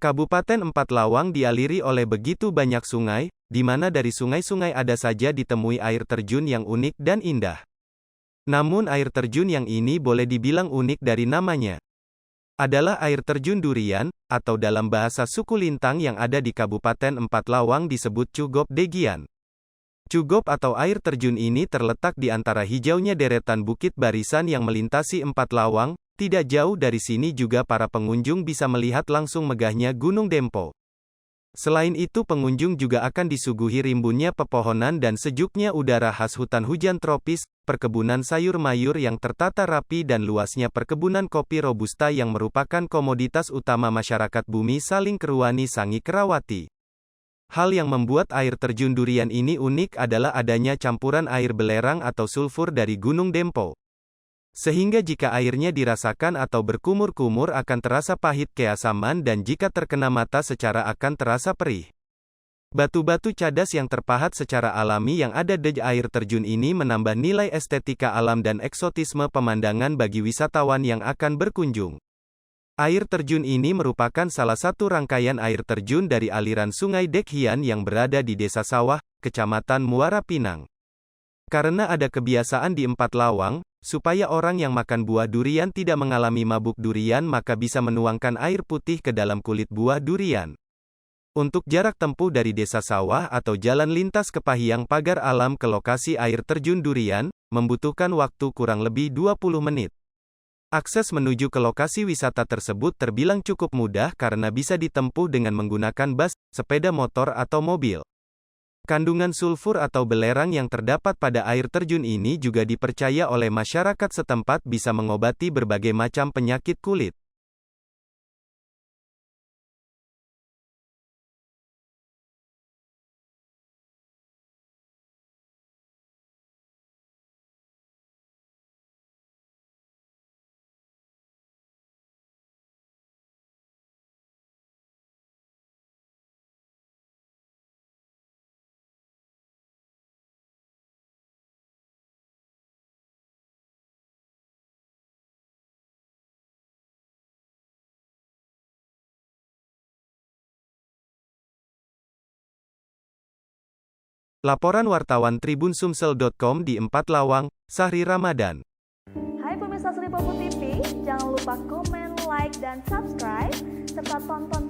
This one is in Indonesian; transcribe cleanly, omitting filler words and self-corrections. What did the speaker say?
Kabupaten Empat Lawang dialiri oleh begitu banyak sungai, di mana dari sungai-sungai ada saja ditemui air terjun yang unik dan indah. Namun air terjun yang ini boleh dibilang unik dari namanya. Adalah air terjun Durian, atau dalam bahasa suku Lintang yang ada di Kabupaten Empat Lawang disebut Cugop Degian. Cugop atau air terjun ini terletak di antara hijaunya deretan bukit barisan yang melintasi Empat Lawang. Tidak jauh dari sini juga para pengunjung bisa melihat langsung megahnya Gunung Dempo. Selain itu pengunjung juga akan disuguhi rimbunnya pepohonan dan sejuknya udara khas hutan hujan tropis, perkebunan sayur mayur yang tertata rapi dan luasnya perkebunan kopi robusta yang merupakan komoditas utama masyarakat Bumi Saling Keruani Sangi Kerawati. Hal yang membuat air terjun Durian ini unik adalah adanya campuran air belerang atau sulfur dari Gunung Dempo. Sehingga jika airnya dirasakan atau berkumur-kumur akan terasa pahit keasaman dan jika terkena mata secara akan terasa perih. Batu-batu cadas yang terpahat secara alami yang ada di air terjun ini menambah nilai estetika alam dan eksotisme pemandangan bagi wisatawan yang akan berkunjung. Air terjun ini merupakan salah satu rangkaian air terjun dari aliran Sungai Dekhian yang berada di Desa Sawah, Kecamatan Muara Pinang. Karena ada kebiasaan di Empat Lawang, supaya orang yang makan buah durian tidak mengalami mabuk durian maka bisa menuangkan air putih ke dalam kulit buah durian. Untuk jarak tempuh dari Desa Sawah atau jalan lintas Kepahiang Pagar Alam ke lokasi air terjun Durian, membutuhkan waktu kurang lebih 20 menit. Akses menuju ke lokasi wisata tersebut terbilang cukup mudah karena bisa ditempuh dengan menggunakan bus, sepeda motor atau mobil. Kandungan sulfur atau belerang yang terdapat pada air terjun ini juga dipercaya oleh masyarakat setempat bisa mengobati berbagai macam penyakit kulit. Laporan wartawan Tribun-Sumsel.com di Empat Lawang, Sahri Ramadan. Hai pemirsa Sri Popo TV, jangan lupa komen, like, dan subscribe, serta tonton